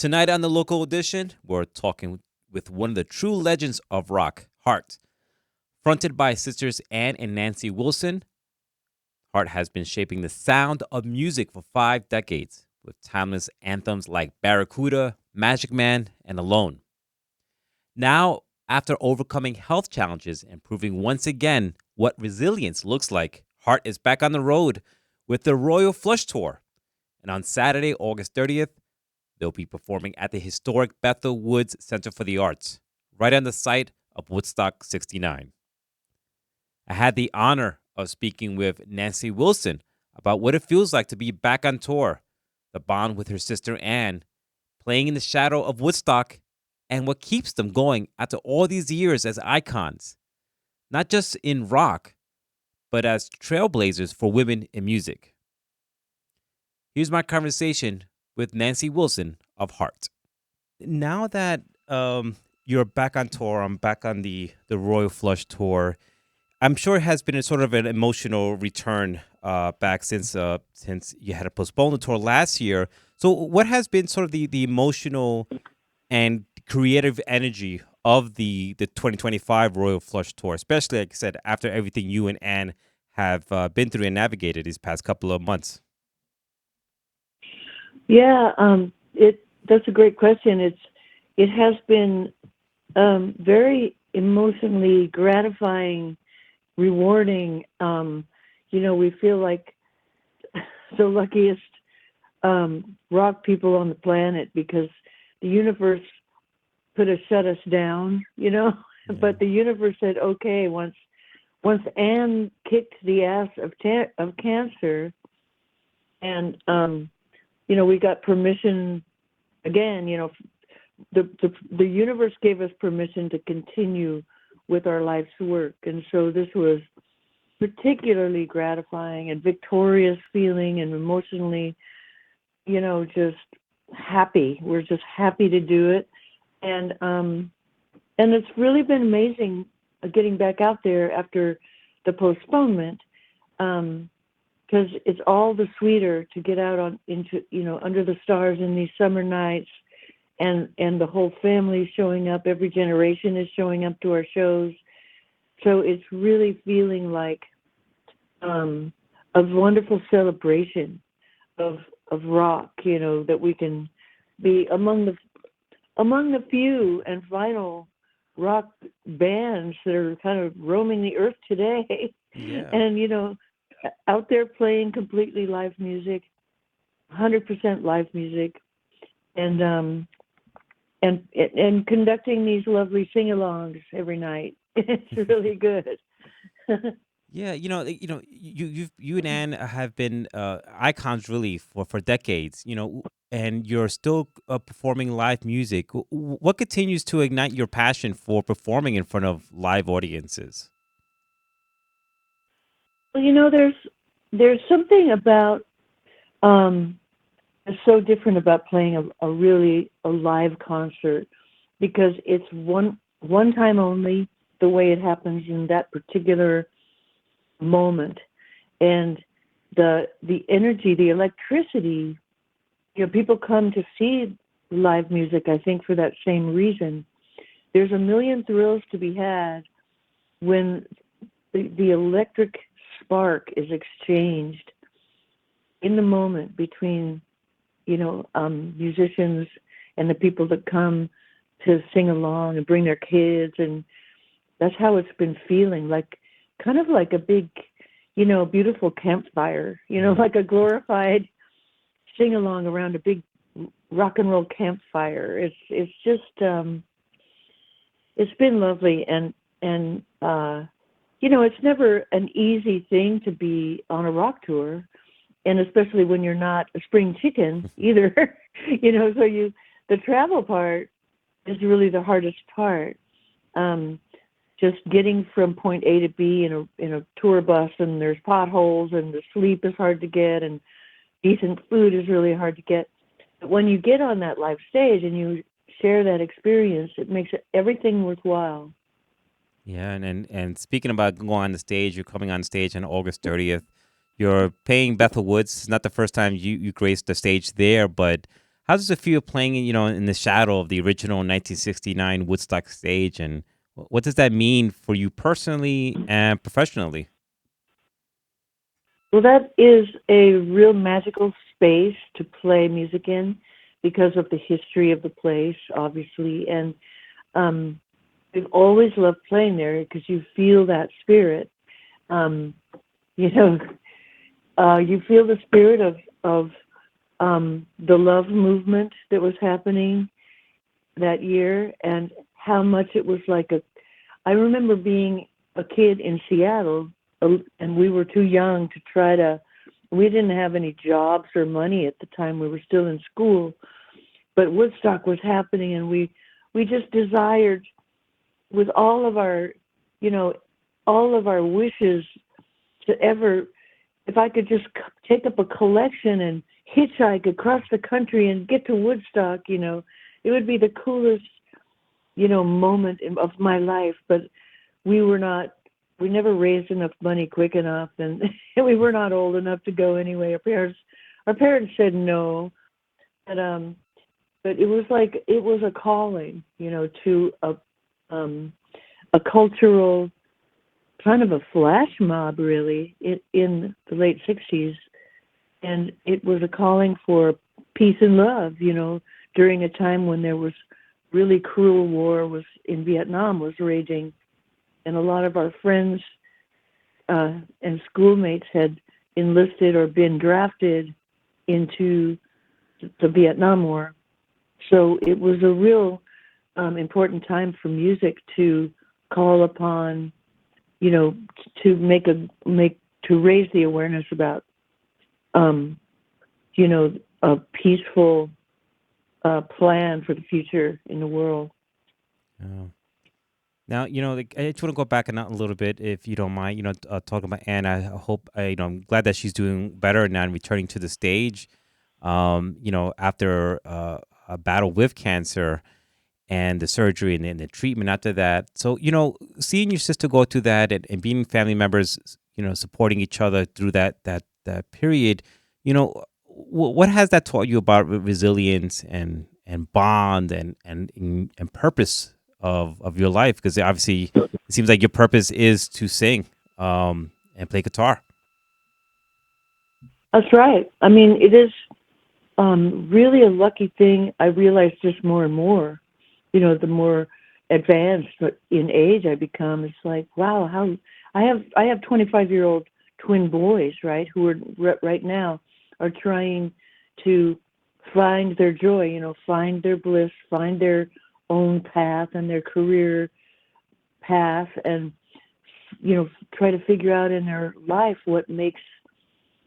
Tonight on the local edition, we're talking with one of the true legends of rock, Heart. Fronted by sisters Ann and Nancy Wilson, Heart has been shaping the sound of music for 5 decades, with timeless anthems like Barracuda, Magic Man, and Alone. Now, after overcoming health challenges and proving once again what resilience looks like, Heart is back on the road with the Royal Flush Tour. And on Saturday, August 30th, they'll be performing at the historic Bethel Woods Center for the Arts, right on the site of Woodstock 69. I had the honor of speaking with Nancy Wilson about what it feels like to be back on tour, the bond with her sister Ann, playing in the shadow of Woodstock, and what keeps them going after all these years as icons, not just in rock, but as trailblazers for women in music. Here's my conversation with Nancy Wilson of Heart. Now that you're back on tour, I'm back on the Royal Flush Tour. I'm sure it has been a sort of an emotional return back since you had to postpone the tour last year. So what has been sort of the emotional and creative energy of the 2025 Royal Flush Tour, especially, like I said, after everything you and Anne have been through and navigated these past couple of months? Yeah, that's a great question. It has been very emotionally gratifying, rewarding. We feel like the luckiest rock people on the planet because the universe could have shut us down, Yeah. but the universe said, okay, once Anne kicked the ass of cancer, and we got permission again. The universe gave us permission to continue with our life's work, and so this was particularly gratifying and victorious feeling, and emotionally, just happy. We're just happy to do it, and it's really been amazing getting back out there after the postponement. Because it's all the sweeter to get out into under the stars in these summer nights, and the whole family showing up. Every generation is showing up to our shows, so it's really feeling like a wonderful celebration of rock. That we can be among the few and final rock bands that are kind of roaming the earth today, Yeah. and out there playing completely live music, 100% live music, and conducting these lovely sing-alongs every night. It's really good. Yeah, you and Anne have been icons really for decades, and you're still performing live music. What continues to ignite your passion for performing in front of live audiences? Well, there's something about it's so different about playing a live concert, because it's one time only, the way it happens in that particular moment, and the energy, the electricity. People come to see live music, I think, for that same reason. There's a million thrills to be had when the electric spark is exchanged in the moment between musicians and the people that come to sing along and bring their kids, and that's how it's been feeling, like kind of like a big, beautiful campfire, like a glorified sing along around a big rock and roll campfire. It's just it's been lovely, and it's never an easy thing to be on a rock tour, and especially when you're not a spring chicken either. So the travel part is really the hardest part. Just getting from point A to B in a tour bus, and there's potholes, and the sleep is hard to get, and decent food is really hard to get. But when you get on that live stage and you share that experience, it makes everything worthwhile. Yeah, and speaking about going on the stage, you're coming on stage on August 30th. You're playing Bethel Woods. It's not the first time you graced the stage there, but How does it feel playing, in the shadow of the original 1969 Woodstock stage, and what does that mean for you personally and professionally? Well, that is a real magical space to play music in because of the history of the place, obviously. And um, we've always loved playing there because you feel that spirit. Um, you know, you feel the spirit of the love movement that was happening that year, and how much it was like a. I remember being a kid in Seattle, and we were too young to try to. We didn't have any jobs or money at the time. We were still in school, but Woodstock was happening, and we just desired with all of our, you know, all of our wishes to ever, if I could just take up a collection and hitchhike across the country and get to Woodstock, it would be the coolest, moment of my life. But we were not, we never raised enough money quick enough, and we were not old enough to go anyway. Our parents said no, but but it was like it was a calling, to um, a cultural kind of a flash mob, really, in the late '60s, and it was a calling for peace and love, during a time when there was really cruel war was in Vietnam was raging, and a lot of our friends and schoolmates had enlisted or been drafted into the Vietnam War. So it was a real important time for music to call upon, you know, to make to raise the awareness about, um, a peaceful plan for the future in the world. Yeah. Now, like, I just want to go back a little bit, if you don't mind, talking about Anne. I hope, I'm glad that she's doing better now and returning to the stage, after a battle with cancer and the surgery and the treatment after that. So, seeing your sister go through that, and being family members, supporting each other through that period, what has that taught you about resilience and bond and purpose of your life? Because obviously it seems like your purpose is to sing, and play guitar. That's right. I mean, it is really a lucky thing. I realize just more and more, the more advanced in age I become. It's like, wow, how I have 25-year-old twin boys, right, who are right now are trying to find their joy, find their bliss, find their own path and their career path, and try to figure out in their life what makes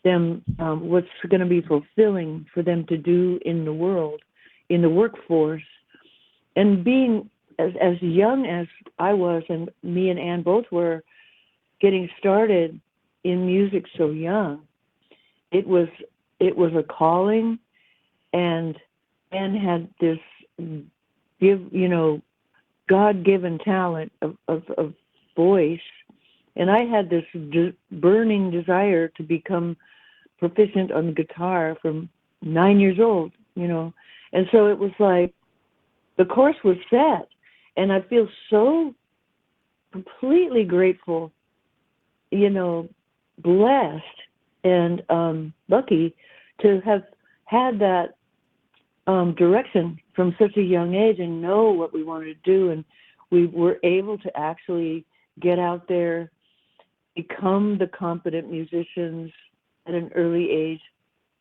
them, what's going to be fulfilling for them to do in the world, in the workforce. And being as young as I was, and me and Ann both were getting started in music so young, it was it was a calling, and Ann had this give God given talent of voice, and I had this burning desire to become proficient on the guitar from 9 years old, and so it was like the course was set, and I feel so completely grateful, you know, blessed and lucky to have had that direction from such a young age and know what we wanted to do, and we were able to actually get out there, become the competent musicians at an early age,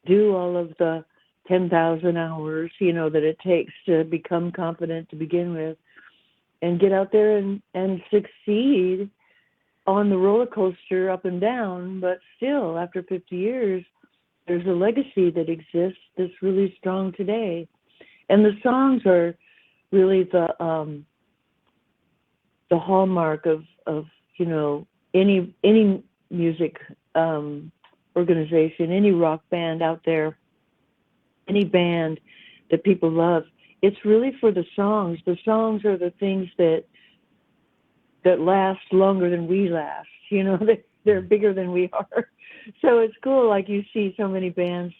do all of the 10,000 hours, that it takes to become confident to begin with, and get out there and succeed on the roller coaster up and down. But still, after 50 years, there's a legacy that exists that's really strong today. And the songs are really the hallmark of any music organization, any rock band out there, any band that people love. It's really for the songs. The songs are the things that last longer than we last. They're bigger than we are. So it's cool. Like, you see so many bands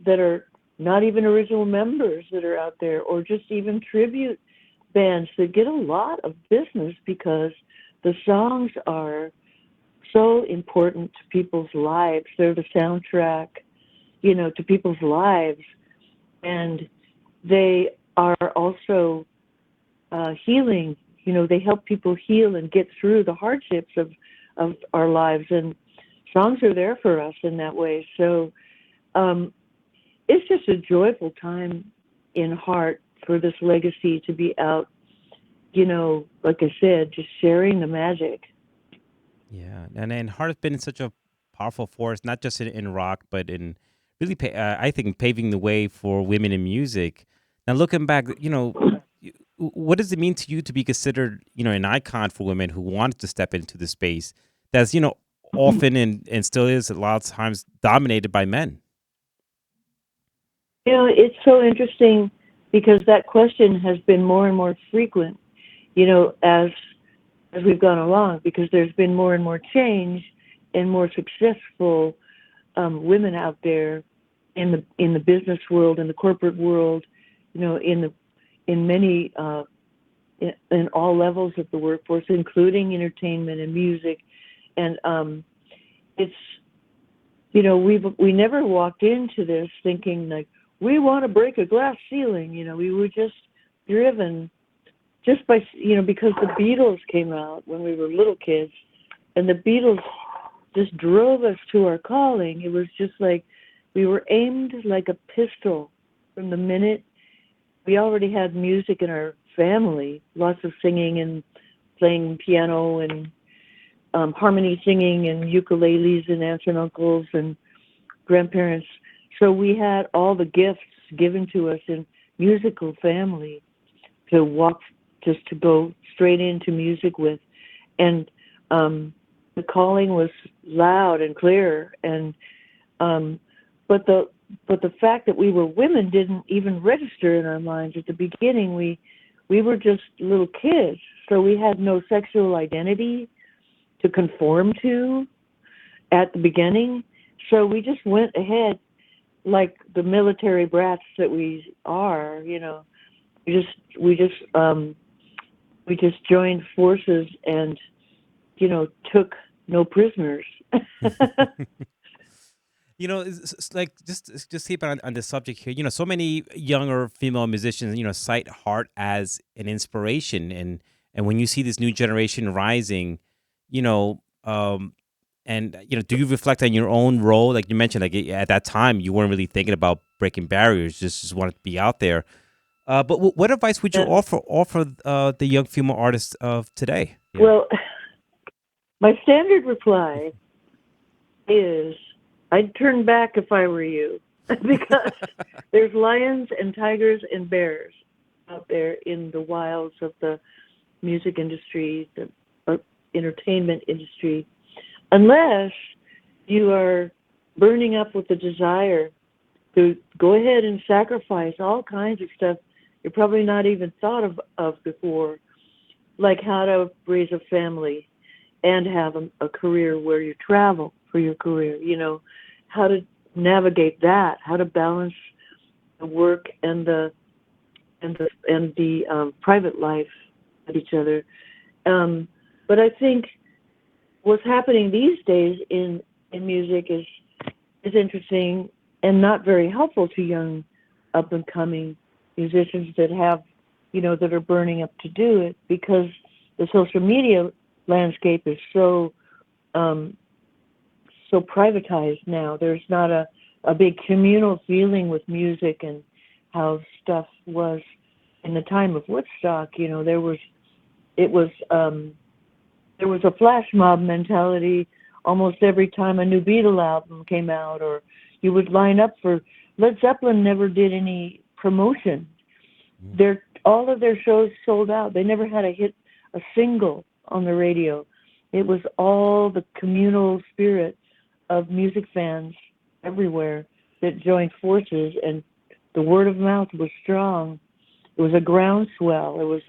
that are not even original members that are out there, or just even tribute bands that get a lot of business because the songs are so important to people's lives. They're the soundtrack, to people's lives. And they are also healing. They help people heal and get through the hardships of our lives. And songs are there for us in that way. So it's just a joyful time in heart for this legacy to be out, like I said, just sharing the magic. Yeah, and Hart has been such a powerful force, not just in rock, but in really, I think, paving the way for women in music. Now, looking back, what does it mean to you to be considered, an icon for women who wanted to step into the space that's, often and still is a lot of times dominated by men? It's so interesting because that question has been more and more frequent, as we've gone along, because there's been more and more change and more successful women out there in the business world, in the corporate world, in many in all levels of the workforce, including entertainment and music, and it's we never walked into this thinking like we want to break a glass ceiling. We were just driven just by because the Beatles came out when we were little kids, and the Beatles just drove us to our calling. It was just like we were aimed like a pistol from the minute we already had music in our family, lots of singing and playing piano and harmony singing and ukuleles and aunts and uncles and grandparents. So we had all the gifts given to us in musical family to walk, just to go straight into music with. And the calling was loud and clear. And but the fact that we were women didn't even register in our minds at the beginning. We were just little kids, so we had no sexual identity to conform to at the beginning. So we just went ahead like the military brats that we are. We just joined forces and took no prisoners. It's like just keep on the subject here. So many younger female musicians, cite Hart as an inspiration, and when you see this new generation rising, you know, and do you reflect on your own role? Like you mentioned, like at that time, you weren't really thinking about breaking barriers, just wanted to be out there. But what advice would you Yeah. offer the young female artists of today? Yeah. Well, my standard reply is I'd turn back if I were you because there's lions and tigers and bears out there in the wilds of the music industry, the entertainment industry, unless you are burning up with the desire to go ahead and sacrifice all kinds of stuff you're probably not even thought of before, like how to raise a family and have a career where you travel for your career, how to navigate that, how to balance the work and the private life with each other. But I think what's happening these days in music is interesting and not very helpful to young up and coming musicians that have, that are burning up to do it, because the social media landscape is so privatized now. There's not a big communal feeling with music and how stuff was in the time of Woodstock. There was a flash mob mentality almost every time a new Beatle album came out, or you would line up for Led Zeppelin. Never did any promotion. All of their shows sold out. They never had a single on the radio. It was all the communal spirit of music fans everywhere that joined forces, and the word of mouth was strong. It was a groundswell. It was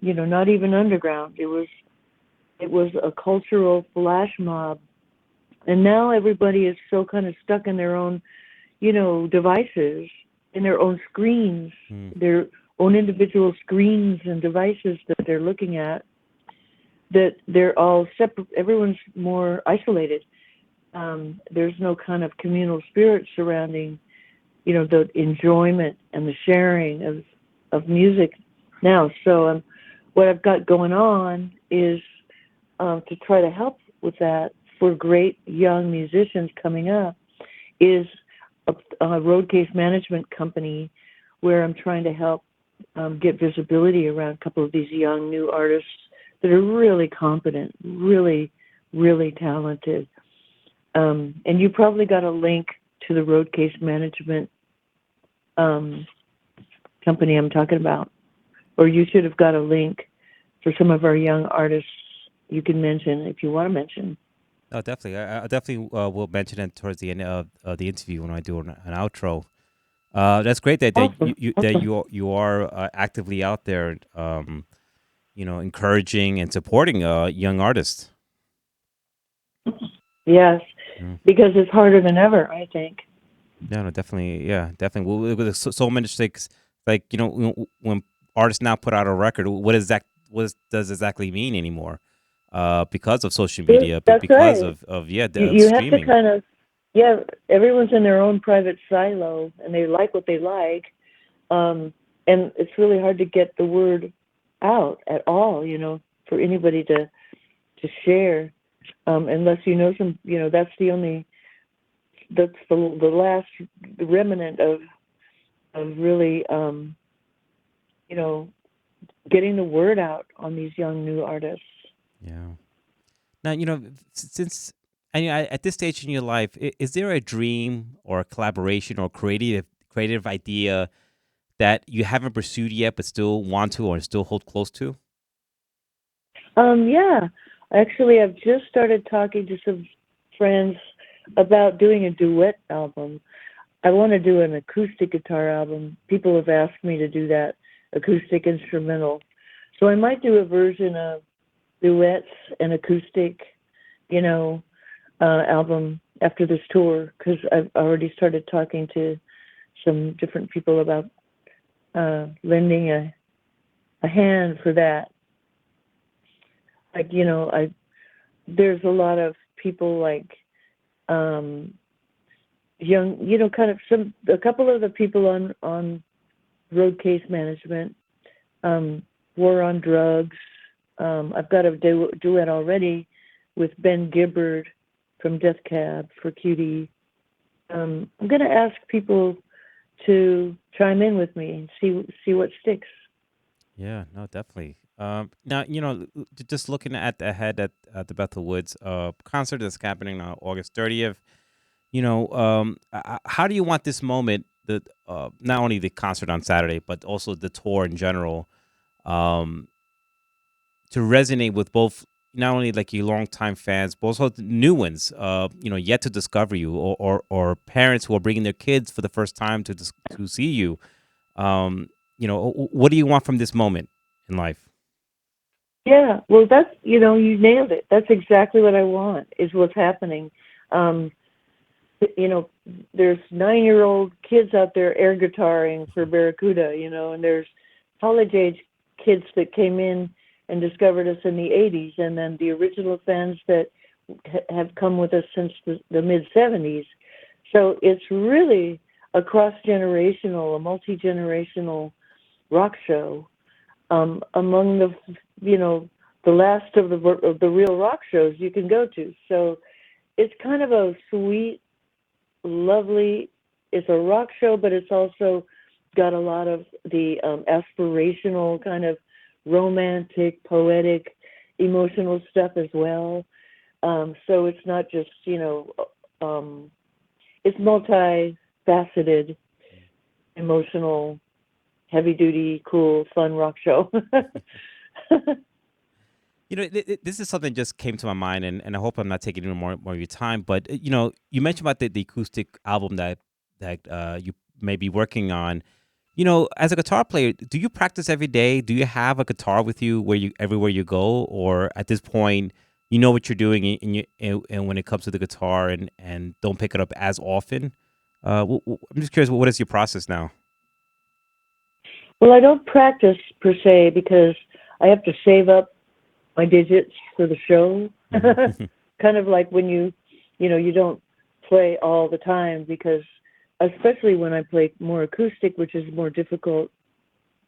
not even underground. It was a cultural flash mob. And now everybody is so kind of stuck in their own, devices in their own screens, Mm. their own individual screens and devices that they're looking at, that they're all separate. Everyone's more isolated. There's no kind of communal spirit surrounding, the enjoyment and the sharing of music now. So what I've got going on is to try to help with that for great young musicians coming up is a road case management company where I'm trying to help get visibility around a couple of these young new artists that are really competent, really, really talented. And you probably got a link to the road case management company I'm talking about, or you should have got a link for some of our young artists you can mention if you want to mention. Oh, definitely. I definitely will mention it towards the end of the interview when I do an outro. That's great Awesome, that awesome. you are actively out there, encouraging and supporting young artists. Yes, Mm. because it's harder than ever, I think. Yeah, no, definitely. Yeah, definitely. With so many things, like when artists now put out a record, does exactly mean anymore? Because of social Yes, media, but that's because right. of You have to streaming. kind of, yeah, everyone's in their own private silo and they like what they like. Um, and it's really hard to get the word out at all, for anybody to share. Unless that's the last remnant of really, you know, getting the word out on these young new artists. Yeah. Now, since at this stage in your life, is there a dream or a collaboration or creative idea that you haven't pursued yet, but still want to or still hold close to? Yeah, actually, I've just started talking to some friends about doing a duet album. I want to do an acoustic guitar album. People have asked me to do that, acoustic instrumental. So I might do a version of duets and acoustic, you know, album after this tour because I've already started talking to some different people about lending a hand for that. Like, there's a lot of people like um, young, kind of a couple of the people on road case management, war on drugs. I've got a duet already with Ben Gibbard from Death Cab for QD. I'm going to ask people to chime in with me and see what sticks. Yeah, no, definitely. Now, just looking ahead at the Bethel Woods concert that's happening on August 30th. How do you want this moment, not only the concert on Saturday, but also the tour in general, um, to resonate with both not only like your longtime fans, but also the new ones, yet to discover you, or parents who are bringing their kids for the first time to see you. What do you want from this moment in life? Yeah, well, that's, you nailed it. That's exactly what I want, is what's happening. Um, you know, there's 9-year-old kids out there air guitaring for Barracuda, and there's college age kids that came in and discovered us in the 80s, and then the original fans that have come with us since the mid 70s. So it's really a cross generational, a multi generational rock show, among the last of the real rock shows you can go to. So it's kind of a sweet, lovely. It's a rock show, but it's also got a lot of the aspirational kind of romantic, poetic, emotional stuff as well. So it's not just um, it's multifaceted, emotional, heavy duty, cool, fun rock show. This is something just came to my mind, and I hope I'm not taking any more of your time. But you mentioned about the acoustic album that you may be working on. As a guitar player, do you practice every day? Do you have a guitar with you everywhere you go, or at this point, you know what you're doing, and when it comes to the guitar, and don't pick it up as often? I'm just curious. What is your process now? Well, I don't practice per se because I have to save up my digits for the show. Hmm. Kind of like when you don't play all the time because, especially when I play more acoustic, which is more difficult.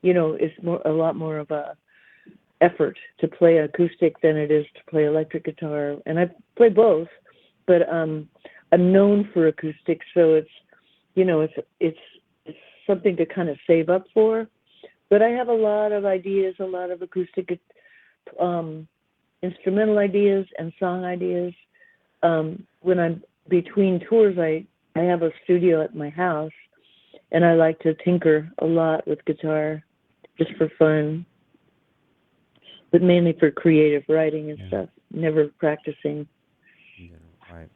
It's a lot more of a effort to play acoustic than it is to play electric guitar. And I play both, but I'm known for acoustic, so it's something to kind of save up for. But I have a lot of ideas, a lot of acoustic um, instrumental ideas and song ideas. When I'm between tours, I have a studio at my house, and I like to tinker a lot with guitar just for fun, but mainly for creative writing and Yeah. stuff. Never practicing. Yeah. Right.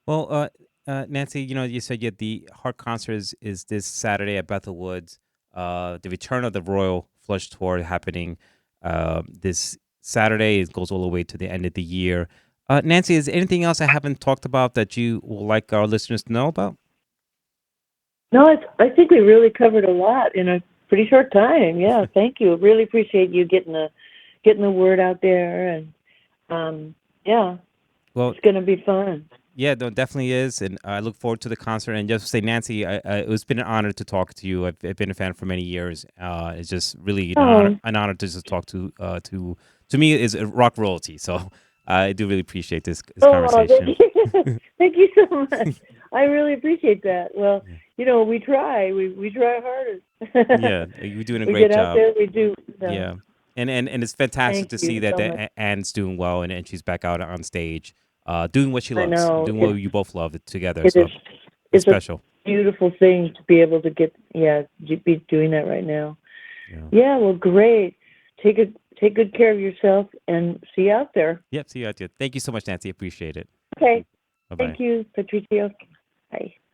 Well, Nancy, you said the Heart concert is this Saturday at Bethel Woods. The Return of the Royal Flush Tour happening this Saturday. It goes all the way to the end of the year. Nancy, is there anything else I haven't talked about that you would like our listeners to know about? No, I think we really covered a lot in a pretty short time. Yeah, thank you. Really appreciate you getting the word out there, and yeah, Well, it's gonna be fun. yeah, no, definitely is, and I look forward to the concert. And just to say, Nancy, it's been an honor to talk to you. I've been a fan for many years. It's just really Oh, an honor to just talk to me is rock royalty. So I do really appreciate this oh, thank conversation. you, thank you so much. I really appreciate that. Well, Yeah, we try. We try harder. yeah, you're doing a We great get out job. there. We do. So, Yeah, and it's fantastic thank to see you that so much. Anne's doing well and she's back out on stage, doing what she I loves, know doing what you both love together. it is. So it's It's a special. beautiful thing to be able to be doing that right now. Yeah. Yeah, well, great. Take good care of yourself and see you out there. Yep. See you out there. Thank you so much, Nancy. Appreciate it. Okay. Bye bye. Thank you, Patricio. Bye.